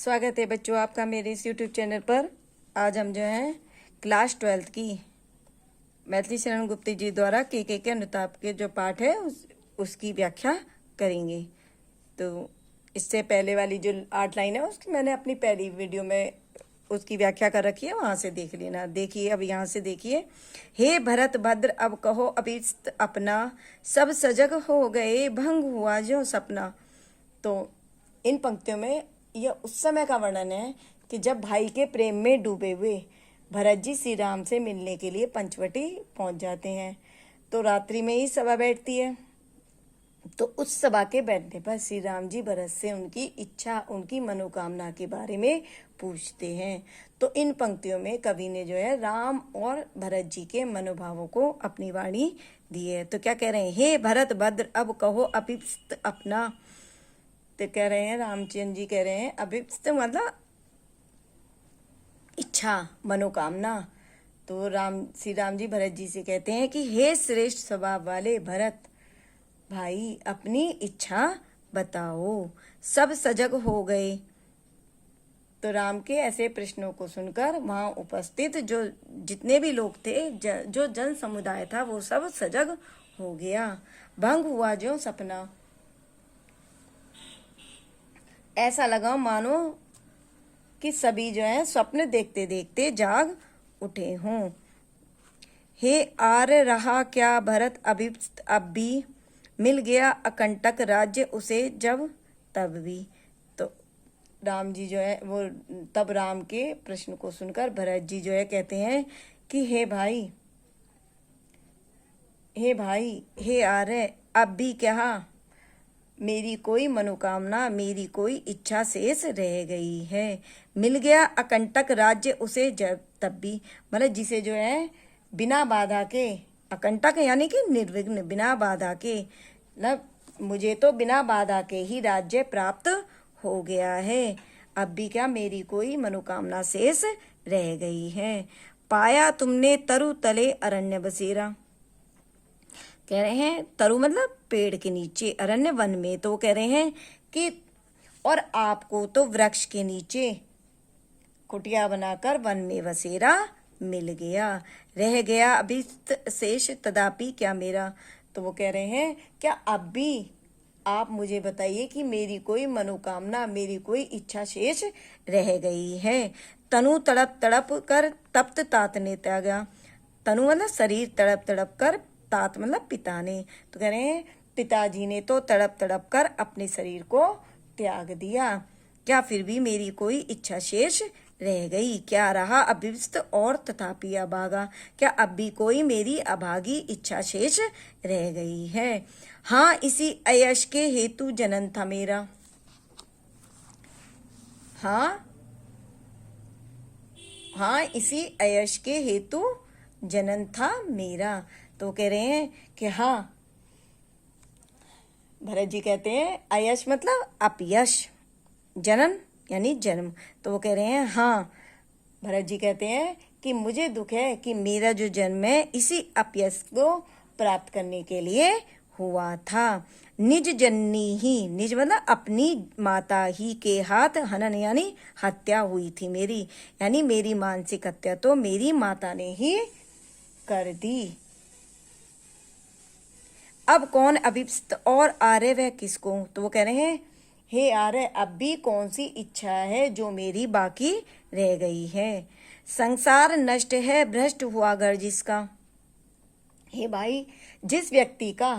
स्वागत है बच्चों आपका मेरे इस यूट्यूब चैनल पर। आज हम जो है क्लास 12th की मैथिली शरण गुप्ती जी द्वारा के अनुताप के जो पाठ है उसकी व्याख्या करेंगे। तो इससे पहले वाली जो 8 लाइन है उसकी मैंने अपनी पहली वीडियो में उसकी व्याख्या कर रखी है, वहां से देख लेना। देखिए अब यहाँ से देखिए। हे भरत भद्र अब कहो अभीष्ट अपना, सब सजग हो गए भंग हुआ जो सपना। तो इन पंक्तियों में यह उस समय का वर्णन है कि जब भाई के प्रेम में डूबे हुए भरत जी श्री राम से मिलने के लिए पंचवटी पहुंच जाते हैं। तो रात्रि में ही सभा बैठती है। तो उस सभा के बैठने पर श्री राम जी भरत से उनकी इच्छा, उनकी मनोकामना के बारे में पूछते हैं। तो इन पंक्तियों में कवि ने जो है राम और भरत जी के मनोभावों को अपनी वाणी दी है। तो क्या कह रहे हैं? हे भरत भद्र अब कहो अभीष्ट अपना। तो कह रहे हैं, रामचंद्र जी कह रहे हैं अभीष्ट मतलब इच्छा, मनोकामना। तो श्री राम जी भरत जी से कहते हैं कि हे श्रेष्ठ स्वभाव वाले भरत भाई अपनी इच्छा बताओ। सब सजग हो गए। तो राम के ऐसे प्रश्नों को सुनकर वहां उपस्थित जो जितने भी लोग थे, जो जन समुदाय था, वो सब सजग हो गया। भंग हुआ जो सपना, ऐसा लगा मानो कि सभी जो है स्वप्न देखते देखते जाग उठे हों। हे आर्य रहा क्या भरत अभीष्ट अब भी, मिल गया अकंटक राज्य उसे जब तब भी। तो राम जी जो है वो तब राम के प्रश्न को सुनकर भरत जी जो है कहते हैं कि हे भाई, हे आर्य अब भी क्या मेरी कोई मनोकामना, मेरी कोई इच्छा शेष रह गई है। मिल गया अकंटक राज्य उसे जब तब भी, मतलब जिसे जो है बिना बाधा के, अकंटक यानी कि निर्विघ्न, बिना बाधा के, मतलब मुझे तो बिना बाधा के ही राज्य प्राप्त हो गया है। अब भी क्या मेरी कोई मनोकामना शेष रह गई है। पाया तुमने तरु तले अरण्य बसेरा। कह रहे हैं तरु मतलब पेड़ के नीचे, अरण्य वन में। तो कह रहे हैं कि और आपको तो वृक्ष के नीचे कुटिया बनाकर वन में बसेरा मिल गया। रह गया अभीष्ट शेष तदापि क्या मेरा। तो वो कह रहे हैं क्या अब भी आप मुझे बताइए कि मेरी कोई मनोकामना, मेरी कोई इच्छा शेष रह गई है। तनु तड़प तड़प कर तप्त तात ने त्यागा। तनु मतलब शरीर, तड़प तड़प कर, तात मतलब पिता ने। तो कह रहे हैं पिताजी ने तो तड़प तड़प कर अपने शरीर को त्याग दिया। क्या फिर भी मेरी कोई इच्छा शेष रह गई? क्या रहा अभीष्ट और तथापि अभागा, क्या अब भी कोई मेरी अभागी इच्छा शेष रह गई है। हाँ इसी अयश के हेतु जनन था मेरा। हाँ इसी अयश के हेतु जनन था मेरा। तो कह रहे हैं कि हाँ, भरत जी कहते हैं अयश मतलब अपयश, जनन यानी जन्म। तो वो कह रहे हैं हाँ, भरत जी कहते हैं कि मुझे दुख है कि मेरा जो जन्म है इसी अपयश को प्राप्त करने के लिए हुआ था। निज जननी ही, निज मतलब अपनी माता ही के हाथ हनन यानी हत्या हुई थी मेरी, यानी मेरी मानसिक हत्या तो मेरी माता ने ही कर दी। अब कौन अभीष्ट और आर्य वह किसको। तो वो कह रहे हैं हे आर्य अब भी कौन सी इच्छा है जो मेरी बाकी रह गई है। संसार नष्ट है भ्रष्ट हुआ घर जिसका। हे भाई, जिस व्यक्ति का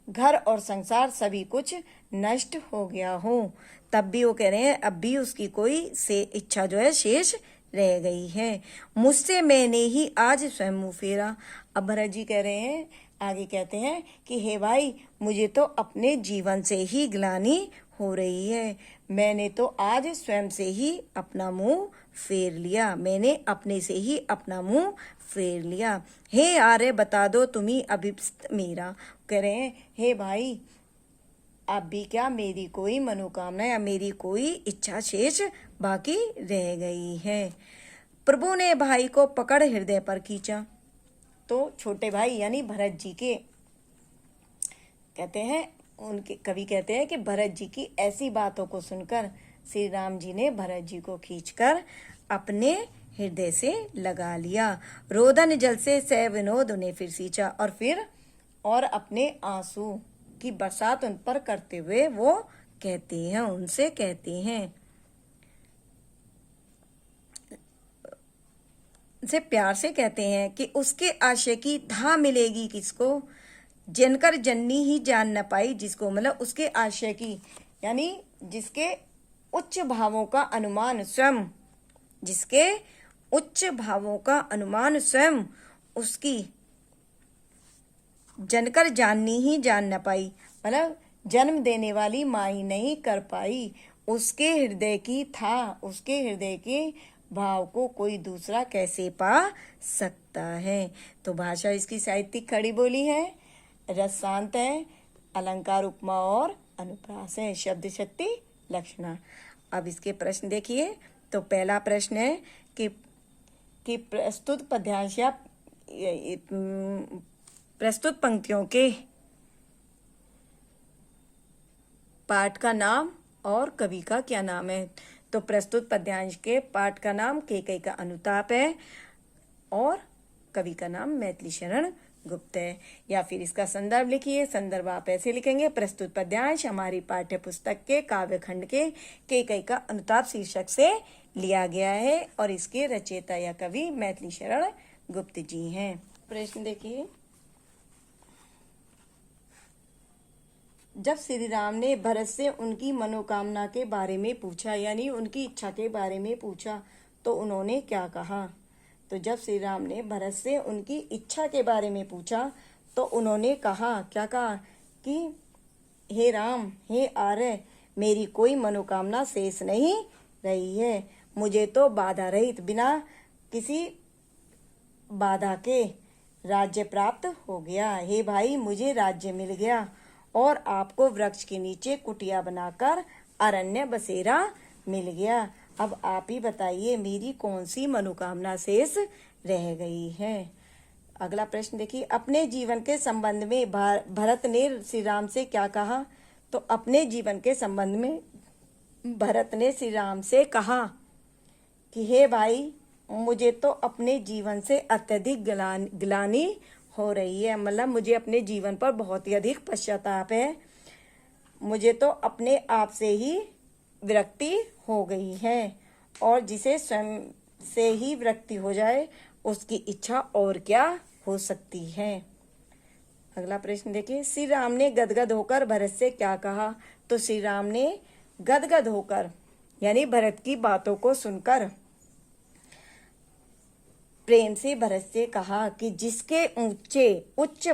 घर और संसार सभी कुछ नष्ट हो गया हो, तब भी वो कह रहे हैं अब भी उसकी कोई से इच्छा जो है शेष रह गई है। मुझसे मैंने ही आज स्वयं मुँह फेरा। अब भरत जी कह रहे हैं, आगे कहते हैं कि हे भाई, मुझे तो अपने जीवन से ही ग्लानि हो रही है। मैंने तो आज स्वयं से ही अपना मुंह फेर लिया, मैंने अपने से ही अपना मुंह फेर लिया। हे आर्य बता दो तुम्ही अभीष्ट मेरा। कह रहे हैं हे भाई, अब भी क्या मेरी कोई मनोकामना या मेरी कोई इच्छा शेष बाकी रह गई है। प्रभु ने भाई को पकड़ हृदय पर खींचा। तो छोटे भाई यानी भरत जी के कहते हैं, उनके कवि कहते हैं कि भरत जी की ऐसी बातों को सुनकर श्री राम जी ने भरत जी को खींचकर अपने हृदय से लगा लिया। रोदन जल से सह विनोद उन्हें फिर सींचा, और अपने आंसू की बरसात उन पर करते हुए वो कहते हैं, उनसे कहते हैं, से प्यार से कहते हैं कि उसके आशय की था मिलेगी किसको, जनकर जननी ही जान न पाई जिसको। मतलब उसके आशय की, यानी जिसके उच्च भावों का अनुमान स्वयं, जिसके उच्च भावों का अनुमान स्वयं उसकी जनकर जाननी ही जान न पाई, मतलब जन्म देने वाली माँ ही नहीं कर पाई। उसके हृदय की था, उसके हृदय के भाव को कोई दूसरा कैसे पा सकता है। तो भाषा इसकी साहित्यिक खड़ी बोली है, रस शांत है, अलंकार उपमा और अनुप्रास है, शब्द शक्ति लक्षणा। अब इसके प्रश्न देखिए। तो पहला प्रश्न है कि प्रस्तुत पद्यांश या प्रस्तुत पंक्तियों के पाठ का नाम और कवि का क्या नाम है। तो प्रस्तुत पद्यांश के पाठ का नाम केकई का अनुताप है और कवि का नाम मैथिली शरण गुप्त है। या फिर इसका संदर्भ लिखिए। संदर्भ आप ऐसे लिखेंगे, प्रस्तुत पद्यांश हमारी पाठ्य पुस्तक के काव्यखंड के केकई का अनुताप शीर्षक से लिया गया है और इसके रचयिता या कवि मैथिली शरण गुप्त जी हैं। प्रश्न देखिए, जब श्री राम ने भरत से उनकी मनोकामना के बारे में पूछा, यानी उनकी इच्छा के बारे में पूछा, तो उन्होंने क्या कहा। तो जब श्री राम ने भरत से उनकी इच्छा के बारे में पूछा तो उन्होंने कहा, क्या कहा कि हे राम, हे आर्य, मेरी कोई मनोकामना शेष नहीं रही है। मुझे तो बाधा रहित, बिना किसी बाधा के राज्य प्राप्त हो गया। हे भाई, मुझे राज्य मिल गया और आपको वृक्ष के नीचे कुटिया बनाकर अरण्य बसेरा मिल गया। अब आप ही बताइए, मेरी कौन सी मनोकामना शेष रह गई है। अगला प्रश्न देखिए, अपने जीवन के संबंध में भरत ने श्री राम से क्या कहा। तो अपने जीवन के संबंध में भरत ने श्री राम से कहा कि हे भाई, मुझे तो अपने जीवन से अत्यधिक ग्लानि हो रही है। मतलब मुझे अपने जीवन पर बहुत ही अधिक पश्चाताप है। मुझे तो अपने आप से ही विरक्ति हो गई है और जिसे स्वयं से ही विरक्ति हो जाए उसकी इच्छा और क्या हो सकती है। अगला प्रश्न देखिए, श्री राम ने गदगद होकर भरत से क्या कहा। तो श्री राम ने गदगद होकर, यानी भरत की बातों को सुनकर प्रेम से भरत से कहा कि जिसके उच्च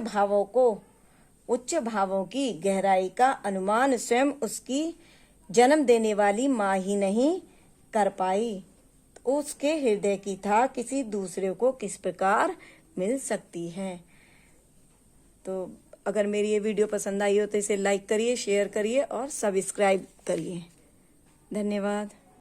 भावों की गहराई का अनुमान स्वयं उसकी जन्म देने वाली माँ ही नहीं कर पाई, तो उसके हृदय की था किसी दूसरे को किस प्रकार मिल सकती है। तो अगर मेरी ये वीडियो पसंद आई हो तो इसे लाइक करिए, शेयर करिए और सब्सक्राइब करिए। धन्यवाद।